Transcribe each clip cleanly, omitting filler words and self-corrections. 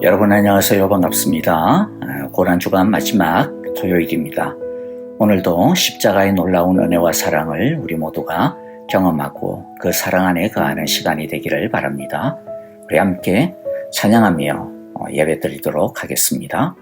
여러분 안녕하세요. 반갑습니다. 고난주간 마지막 토요일입니다. 오늘도 십자가의 놀라운 은혜와 사랑을 우리 모두가 경험하고 그 사랑 안에 거하는 시간이 되기를 바랍니다. 우리 함께 찬양하며 예배 드리도록 하겠습니다.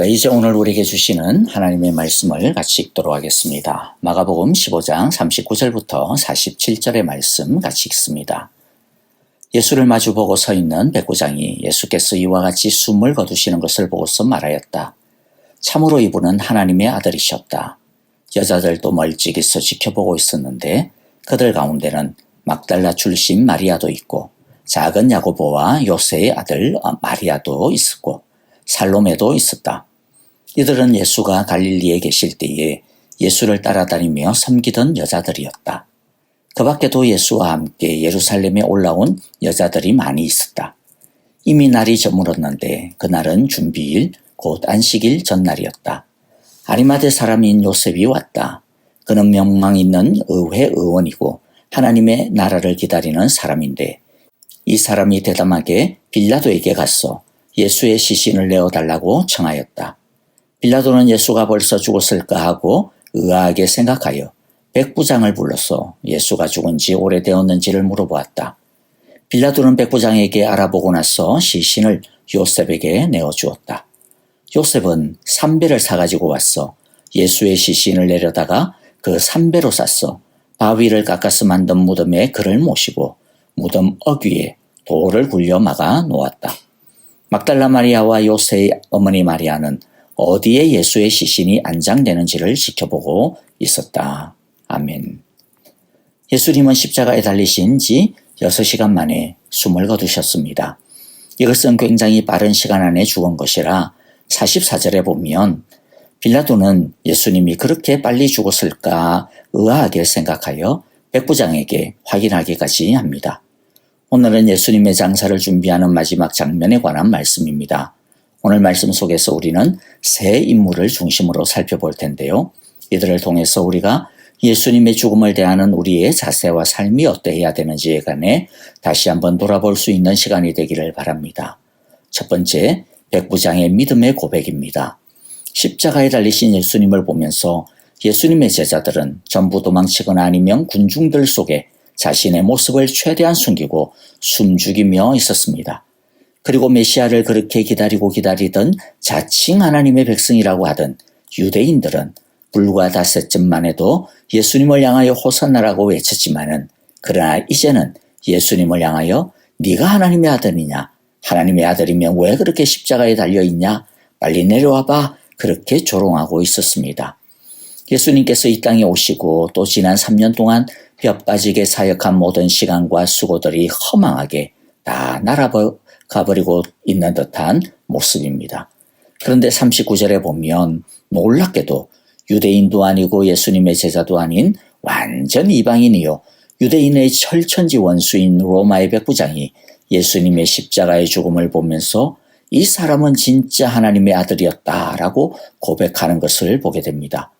자, 이제 오늘 우리에게 주시는 하나님의 말씀을 같이 읽도록 하겠습니다. 마가복음 15장 39절부터 47절의 말씀 같이 읽습니다. 예수를 마주보고 서 있는 백부장이 예수께서 이와 같이 숨을 거두시는 것을 보고서 말하였다. 참으로 이분은 하나님의 아들이셨다. 여자들도 멀찍이서 지켜보고 있었는데 그들 가운데는 막달라 출신 마리아도 있고 작은 야고보와 요새의 아들 마리아도 있었고 살로메도 있었다. 이들은 예수가 갈릴리에 계실 때에 예수를 따라다니며 섬기던 여자들이었다. 그 밖에도 예수와 함께 예루살렘에 올라온 여자들이 많이 있었다. 이미 날이 저물었는데 그날은 준비일, 곧 안식일 전날이었다. 아리마대 사람인 요셉이 왔다. 그는 명망 있는 의회 의원이고 하나님의 나라를 기다리는 사람인데 이 사람이 대담하게 빌라도에게 가서 예수의 시신을 내어달라고 청하였다. 빌라도는 예수가 벌써 죽었을까 하고 의아하게 생각하여 백부장을 불러서 예수가 죽은 지 오래되었는지를 물어보았다. 빌라도는 백부장에게 알아보고 나서 시신을 요셉에게 내어주었다. 요셉은 삼배를 사가지고 왔어 예수의 시신을 내려다가 그 삼배로 쌌어 바위를 깎아서 만든 무덤에 그를 모시고 무덤 어귀에 돌을 굴려 막아 놓았다. 막달라 마리아와 요새의 어머니 마리아는 어디에 예수의 시신이 안장되는지를 지켜보고 있었다. 아멘. 예수님은 십자가에 달리신 지 6시간 만에 숨을 거두셨습니다. 이것은 굉장히 빠른 시간 안에 죽은 것이라 44절에 보면 빌라도는 예수님이 그렇게 빨리 죽었을까 의아하게 생각하여 백부장에게 확인하기까지 합니다. 오늘은 예수님의 장사를 준비하는 마지막 장면에 관한 말씀입니다. 오늘 말씀 속에서 우리는 세 인물을 중심으로 살펴볼 텐데요. 이들을 통해서 우리가 예수님의 죽음을 대하는 우리의 자세와 삶이 어떠해야 되는지에 관해 다시 한번 돌아볼 수 있는 시간이 되기를 바랍니다. 첫 번째, 백부장의 믿음의 고백입니다. 십자가에 달리신 예수님을 보면서 예수님의 제자들은 전부 도망치거나 아니면 군중들 속에 자신의 모습을 최대한 숨기고 숨죽이며 있었습니다. 그리고 메시아를 그렇게 기다리던 자칭 하나님의 백성이라고 하던 유대인들은 불과 닷새쯤만 해도 예수님을 향하여 호산나라고 외쳤지만은 그러나 이제는 예수님을 향하여 네가 하나님의 아들이냐? 하나님의 아들이면 왜 그렇게 십자가에 달려있냐? 빨리 내려와봐. 그렇게 조롱하고 있었습니다. 예수님께서 이 땅에 오시고 또 지난 3년 동안 뼈 빠지게 사역한 모든 시간과 수고들이 허망하게 다 날아가버리고 있는 듯한 모습입니다. 그런데 39절에 보면 놀랍게도 유대인도 아니고 예수님의 제자도 아닌 완전 이방인이요 유대인의 철천지 원수인 로마의 백부장이 예수님의 십자가의 죽음을 보면서 이 사람은 진짜 하나님의 아들이었다라고 고백하는 것을 보게 됩니다.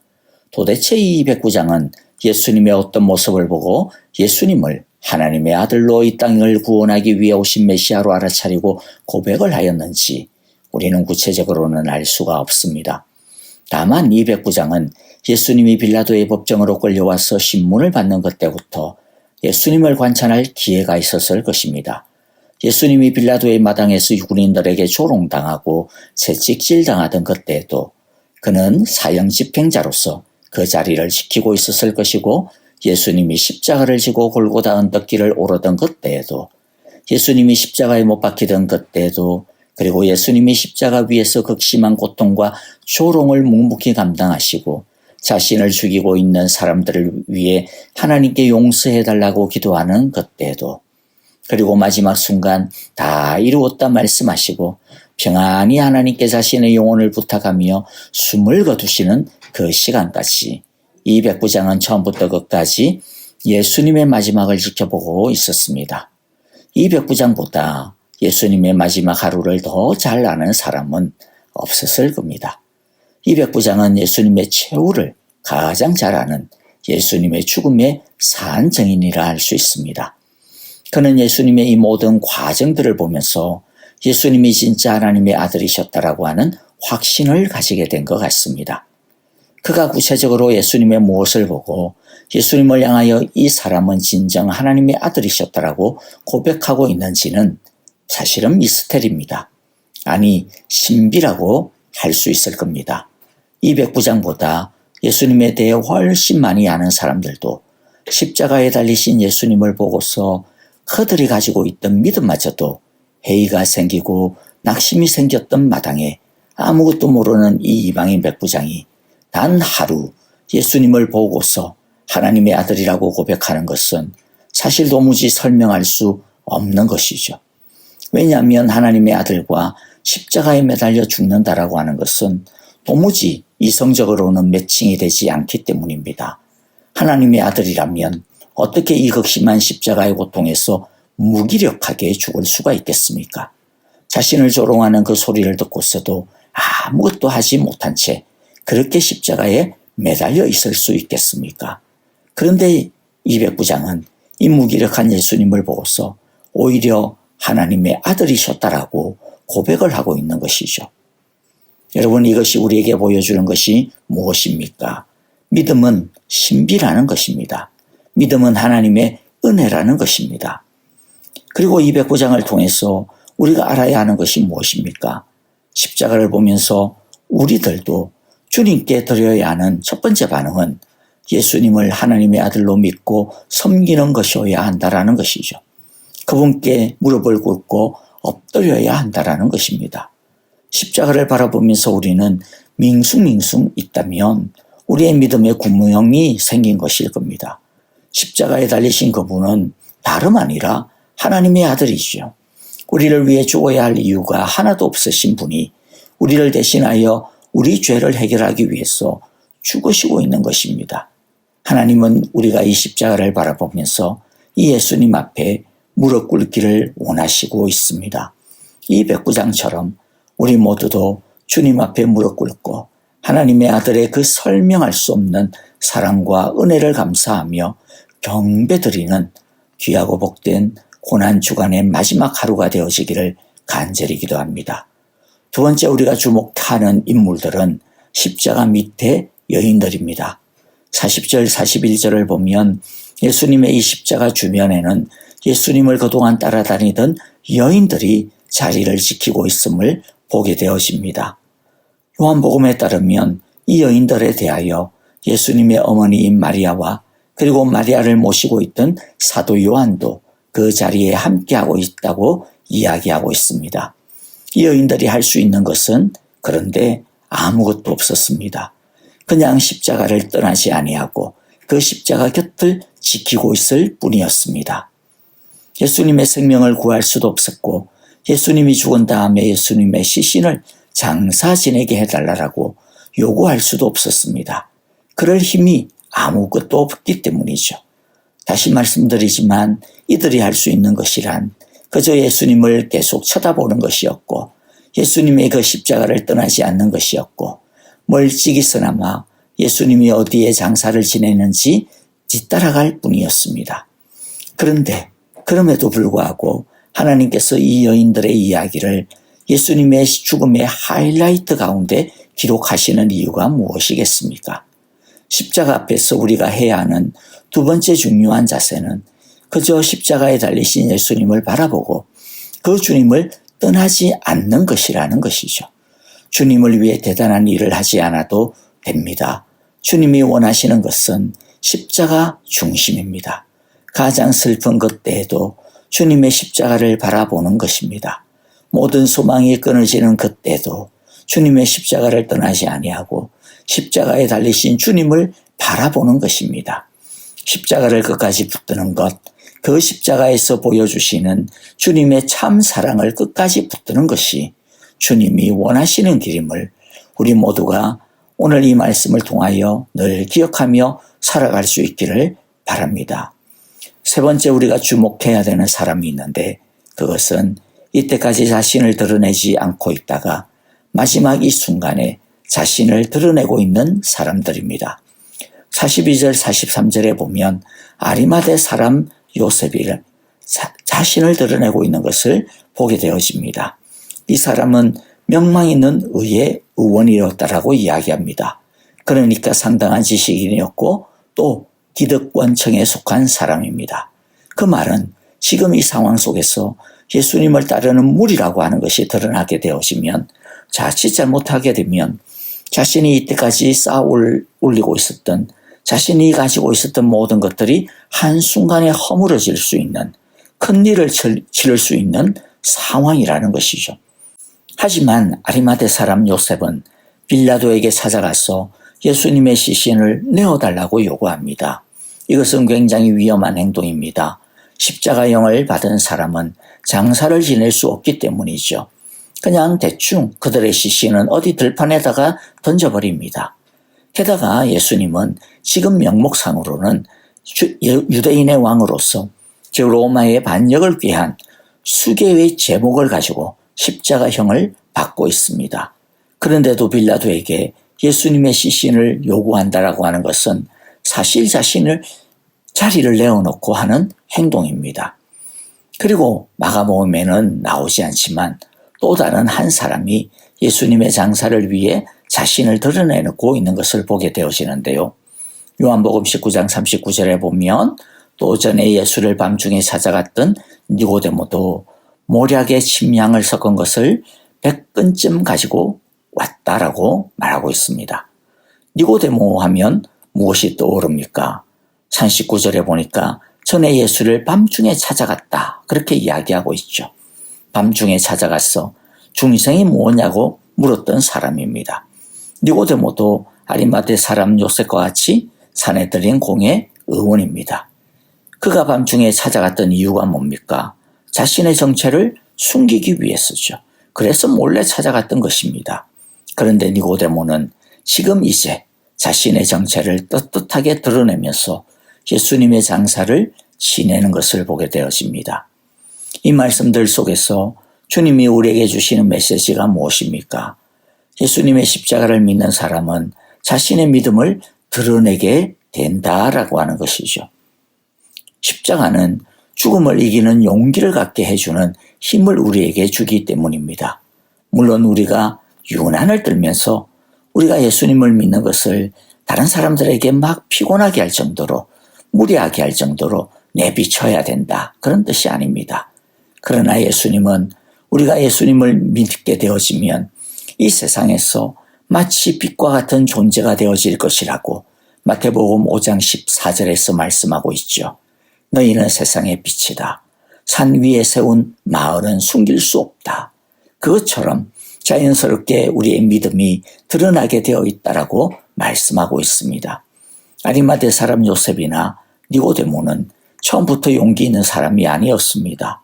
도대체 이 백부장은 예수님의 어떤 모습을 보고 예수님을 하나님의 아들로 이 땅을 구원하기 위해 오신 메시아로 알아차리고 고백을 하였는지 우리는 구체적으로는 알 수가 없습니다. 다만 이 백부장은 예수님이 빌라도의 법정으로 끌려와서 신문을 받는 그때부터 예수님을 관찰할 기회가 있었을 것입니다. 예수님이 빌라도의 마당에서 군인들에게 조롱당하고 채찍질당하던 그때에도 그는 사형 집행자로서 그 자리를 지키고 있었을 것이고 예수님이 십자가를 지고 골고다 언덕길을 오르던 그때에도 예수님이 십자가에 못 박히던 그때에도 그리고 예수님이 십자가 위에서 극심한 고통과 조롱을 묵묵히 감당하시고 자신을 죽이고 있는 사람들을 위해 하나님께 용서해달라고 기도하는 그때에도 그리고 마지막 순간 다 이루었다 말씀하시고 평안히 하나님께 자신의 영혼을 부탁하며 숨을 거두시는 그 시간까지 이 백부장은 처음부터 끝까지 예수님의 마지막을 지켜보고 있었습니다. 이 백부장보다 예수님의 마지막 하루를 더 잘 아는 사람은 없었을 겁니다. 이 백부장은 예수님의 최후를 가장 잘 아는 예수님의 죽음의 산증인이라 할 수 있습니다. 그는 예수님의 이 모든 과정들을 보면서 예수님이 진짜 하나님의 아들이셨다라고 하는 확신을 가지게 된 것 같습니다. 그가 구체적으로 예수님의 무엇을 보고 예수님을 향하여 이 사람은 진정 하나님의 아들이셨다라고 고백하고 있는지는 사실은 미스테리입니다. 아니 신비라고 할 수 있을 겁니다. 이 백부장보다 예수님에 대해 훨씬 많이 아는 사람들도 십자가에 달리신 예수님을 보고서 그들이 가지고 있던 믿음마저도 회의가 생기고 낙심이 생겼던 마당에 아무것도 모르는 이 이방인 백부장이 단 하루 예수님을 보고서 하나님의 아들이라고 고백하는 것은 사실 도무지 설명할 수 없는 것이죠. 왜냐하면 하나님의 아들과 십자가에 매달려 죽는다라고 하는 것은 도무지 이성적으로는 매칭이 되지 않기 때문입니다. 하나님의 아들이라면 어떻게 이 극심한 십자가의 고통에서 무기력하게 죽을 수가 있겠습니까? 자신을 조롱하는 그 소리를 듣고서도 아무것도 하지 못한 채 그렇게 십자가에 매달려 있을 수 있겠습니까? 그런데 이 백부장은 이 무기력한 예수님을 보고서 오히려 하나님의 아들이셨다라고 고백을 하고 있는 것이죠. 여러분, 이것이 우리에게 보여주는 것이 무엇입니까? 믿음은 신비라는 것입니다. 믿음은 하나님의 은혜라는 것입니다. 그리고 이 백부장을 통해서 우리가 알아야 하는 것이 무엇입니까? 십자가를 보면서 우리들도 주님께 드려야 하는 첫 번째 반응은 예수님을 하나님의 아들로 믿고 섬기는 것이어야 한다라는 것이죠. 그분께 무릎을 꿇고 엎드려야 한다라는 것입니다. 십자가를 바라보면서 우리는 밍숭밍숭 있다면 우리의 믿음에 구멍이 생긴 것일 겁니다. 십자가에 달리신 그분은 다름 아니라 하나님의 아들이죠. 우리를 위해 죽어야 할 이유가 하나도 없으신 분이 우리를 대신하여 우리 죄를 해결하기 위해서 죽으시고 있는 것입니다. 하나님은 우리가 이 십자가를 바라보면서 이 예수님 앞에 무릎 꿇기를 원하시고 있습니다. 이 백부장처럼 우리 모두도 주님 앞에 무릎 꿇고 하나님의 아들의 그 설명할 수 없는 사랑과 은혜를 감사하며 경배드리는 귀하고 복된 고난주간의 마지막 하루가 되어지기를 간절히 기도합니다. 두 번째 우리가 주목하는 인물들은 십자가 밑에 여인들입니다. 40절 41절을 보면 예수님의 이 십자가 주변에는 예수님을 그동안 따라다니던 여인들이 자리를 지키고 있음을 보게 되어집니다. 요한복음에 따르면 이 여인들에 대하여 예수님의 어머니인 마리아와 그리고 마리아를 모시고 있던 사도 요한도 그 자리에 함께하고 있다고 이야기하고 있습니다. 이 여인들이 할 수 있는 것은 그런데 아무것도 없었습니다. 그냥 십자가를 떠나지 아니하고 그 십자가 곁을 지키고 있을 뿐이었습니다. 예수님의 생명을 구할 수도 없었고 예수님이 죽은 다음에 예수님의 시신을 장사 지내게 해달라고 요구할 수도 없었습니다. 그럴 힘이 아무것도 없기 때문이죠. 다시 말씀드리지만 이들이 할 수 있는 것이란 그저 예수님을 계속 쳐다보는 것이었고 예수님의 그 십자가를 떠나지 않는 것이었고 멀찍이서나마 예수님이 어디에 장사를 지내는지 뒤따라갈 뿐이었습니다. 그런데 그럼에도 불구하고 하나님께서 이 여인들의 이야기를 예수님의 죽음의 하이라이트 가운데 기록하시는 이유가 무엇이겠습니까? 십자가 앞에서 우리가 해야 하는 두 번째 중요한 자세는 그저 십자가에 달리신 예수님을 바라보고 그 주님을 떠나지 않는 것이라는 것이죠. 주님을 위해 대단한 일을 하지 않아도 됩니다. 주님이 원하시는 것은 십자가 중심입니다. 가장 슬픈 그때에도 주님의 십자가를 바라보는 것입니다. 모든 소망이 끊어지는 그때도 주님의 십자가를 떠나지 아니하고 십자가에 달리신 주님을 바라보는 것입니다. 십자가를 끝까지 붙드는 것, 그 십자가에서 보여주시는 주님의 참 사랑을 끝까지 붙드는 것이 주님이 원하시는 길임을 우리 모두가 오늘 이 말씀을 통하여 늘 기억하며 살아갈 수 있기를 바랍니다. 세 번째 우리가 주목해야 되는 사람이 있는데 그것은 이때까지 자신을 드러내지 않고 있다가 마지막 이 순간에 자신을 드러내고 있는 사람들입니다. 42절 43절에 보면 아리마대 사람 요셉이 자신을 드러내고 있는 것을 보게 되어집니다. 이 사람은 명망 있는 의의 의원이었다라고 이야기합니다. 그러니까 상당한 지식인이었고 또 기득권층에 속한 사람입니다. 그 말은 지금 이 상황 속에서 예수님을 따르는 무리라고 하는 것이 드러나게 되어지면 자칫 잘못하게 되면 자신이 이때까지 쌓아 올리고 있었던 자신이 가지고 있었던 모든 것들이 한순간에 허물어질 수 있는 큰 일을 치를 수 있는 상황이라는 것이죠. 하지만 아리마대 사람 요셉은 빌라도에게 찾아가서 예수님의 시신을 내어달라고 요구합니다. 이것은 굉장히 위험한 행동입니다. 십자가형을 받은 사람은 장사를 지낼 수 없기 때문이죠. 그냥 대충 그들의 시신은 어디 들판에다가 던져버립니다. 게다가 예수님은 지금 명목상으로는 유대인의 왕으로서 즉 로마의 반역을 꾀한 수개의 제목을 가지고 십자가형을 받고 있습니다. 그런데도 빌라도에게 예수님의 시신을 요구한다라고 하는 것은 사실 자신을 자리를 내어놓고 하는 행동입니다. 그리고 마가복음에는 나오지 않지만 또 다른 한 사람이 예수님의 장사를 위해 자신을 드러내놓고 있는 것을 보게 되어지는데요. 요한복음 19장 39절에 보면 또 전에 예수를 밤중에 찾아갔던 니고데모도 모략에 침향을 섞은 것을 100근쯤 가지고 왔다라고 말하고 있습니다. 니고데모 하면 무엇이 떠오릅니까? 39절에 보니까 전에 예수를 밤중에 찾아갔다 그렇게 이야기하고 있죠. 밤중에 찾아가서 중생이 뭐냐고 물었던 사람입니다. 니고데모도 아리마대 사람 요셉과 같이 사내들인 공의 의원입니다. 그가 밤중에 찾아갔던 이유가 뭡니까? 자신의 정체를 숨기기 위해서죠. 그래서 몰래 찾아갔던 것입니다. 그런데 니고데모는 지금 이제 자신의 정체를 떳떳하게 드러내면서 예수님의 장사를 지내는 것을 보게 되어집니다. 이 말씀들 속에서 주님이 우리에게 주시는 메시지가 무엇입니까? 예수님의 십자가를 믿는 사람은 자신의 믿음을 드러내게 된다라고 하는 것이죠. 십자가는 죽음을 이기는 용기를 갖게 해주는 힘을 우리에게 주기 때문입니다. 물론 우리가 유난을 떨면서 우리가 예수님을 믿는 것을 다른 사람들에게 막 피곤하게 할 정도로 무리하게 할 정도로 내비쳐야 된다. 그런 뜻이 아닙니다. 그러나 예수님은 우리가 예수님을 믿게 되어지면 이 세상에서 마치 빛과 같은 존재가 되어질 것이라고 마태복음 5장 14절에서 말씀하고 있죠. 너희는 세상의 빛이다. 산 위에 세운 마을은 숨길 수 없다. 그것처럼 자연스럽게 우리의 믿음이 드러나게 되어 있다라고 말씀하고 있습니다. 아리마대 사람 요셉이나 니고데모는 처음부터 용기 있는 사람이 아니었습니다.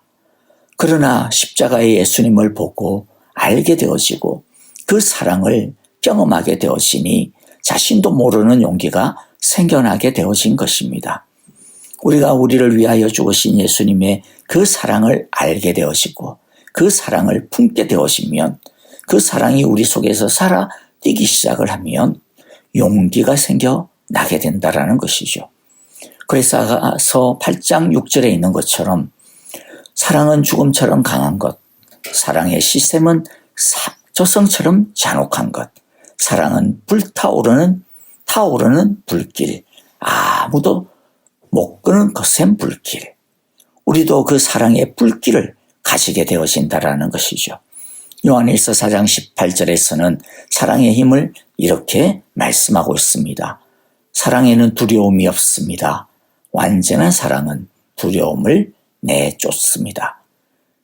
그러나 십자가의 예수님을 보고 알게 되어지고 그 사랑을 경험하게 되어지니 자신도 모르는 용기가 생겨나게 되어진 것입니다. 우리가 우리를 위하여 죽으신 예수님의 그 사랑을 알게 되어지고 그 사랑을 품게 되어지면 그 사랑이 우리 속에서 살아 뛰기 시작을 하면 용기가 생겨나게 된다라는 것이죠. 그래서 8장 6절에 있는 것처럼 사랑은 죽음처럼 강한 것, 사랑의 시샘은 저성처럼 잔혹한 것, 사랑은 타오르는 불길, 아무도 못 끄는 거센 불길. 우리도 그 사랑의 불길을 가지게 되어진다라는 것이죠. 요한일서 4장 18절에서는 사랑의 힘을 이렇게 말씀하고 있습니다. 사랑에는 두려움이 없습니다. 완전한 사랑은 두려움을 내쫓습니다.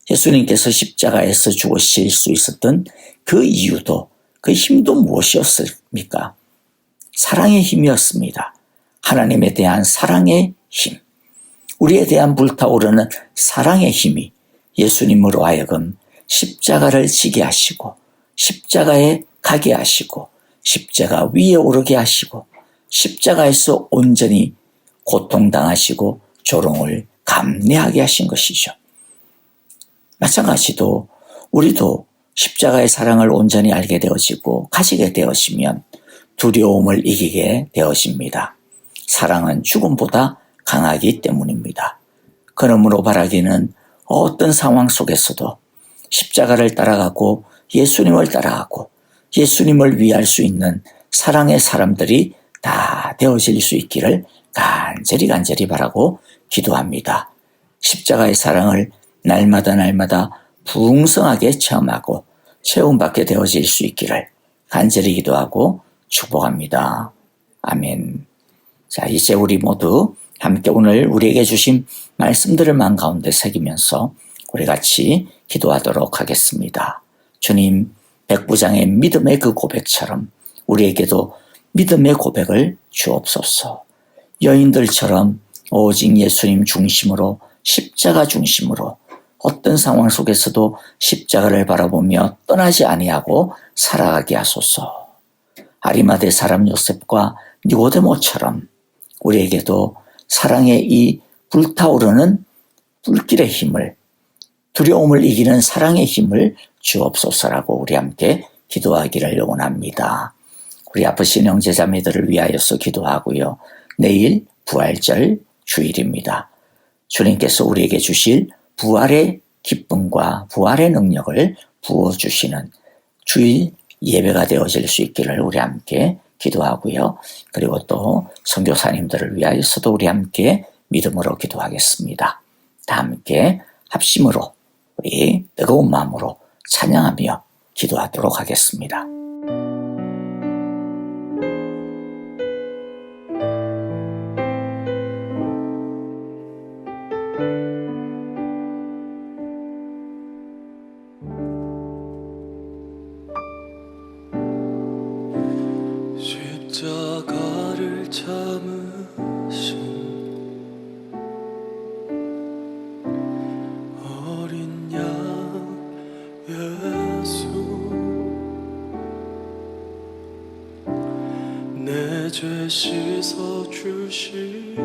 예수님께서 십자가에서 죽으실 수 있었던 그 이유도 그 힘도 무엇이었습니까? 사랑의 힘이었습니다. 하나님에 대한 사랑의 힘, 우리에 대한 불타오르는 사랑의 힘이 예수님으로 하여금 십자가를 지게 하시고 십자가에 가게 하시고 십자가 위에 오르게 하시고 십자가에서 온전히 고통당하시고 조롱을 감내하게 하신 것이죠. 마찬가지로 우리도 십자가의 사랑을 온전히 알게 되어지고 가지게 되어지면 두려움을 이기게 되어집니다. 사랑은 죽음보다 강하기 때문입니다. 그러므로 바라기는 어떤 상황 속에서도 십자가를 따라가고 예수님을 따라가고 예수님을 위할 수 있는 사랑의 사람들이 다 되어질 수 있기를 간절히 바라고 기도합니다. 십자가의 사랑을 날마다 풍성하게 체험하고 체험받게 되어질 수 있기를 간절히 기도하고 축복합니다. 아멘. 자, 이제 우리 모두 함께 오늘 우리에게 주신 말씀들을 마음 가운데 새기면서 우리 같이 기도하도록 하겠습니다. 주님, 백부장의 믿음의 그 고백처럼 우리에게도 믿음의 고백을 주옵소서. 여인들처럼 오직 예수님 중심으로 십자가 중심으로 어떤 상황 속에서도 십자가를 바라보며 떠나지 아니하고 살아가게 하소서. 아리마대 사람 요셉과 니고데모처럼 우리에게도 사랑의 이 불타오르는 불길의 힘을, 두려움을 이기는 사랑의 힘을 주옵소서라고 우리 함께 기도하기를 원합니다. 우리 아프신 형제자매들을 위하여서 기도하고요. 내일 부활절 주일입니다. 주님께서 우리에게 주실 부활의 기쁨과 부활의 능력을 부어주시는 주일 예배가 되어질 수 있기를 우리 함께 기도하고요. 그리고 또 선교사님들을 위하여서도 우리 함께 믿음으로 기도하겠습니다. 다 함께 합심으로 우리 뜨거운 마음으로 찬양하며 기도하도록 하겠습니다. 십자가를 참으신 어린 양 예수, 내 죄 씻어 주시고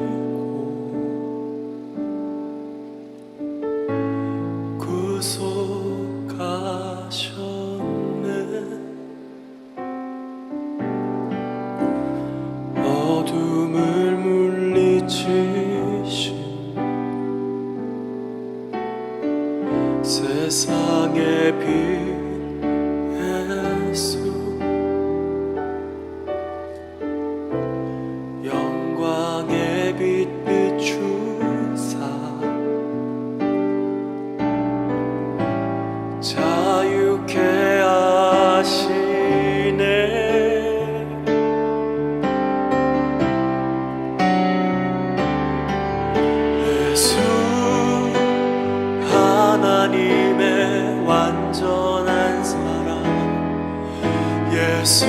구속하셨네. 어둠을 물리치신 세상의 빛 예수, 영광의 빛 비추사 자유케 하시네. 예수 하나님의 완전한 사랑, 예수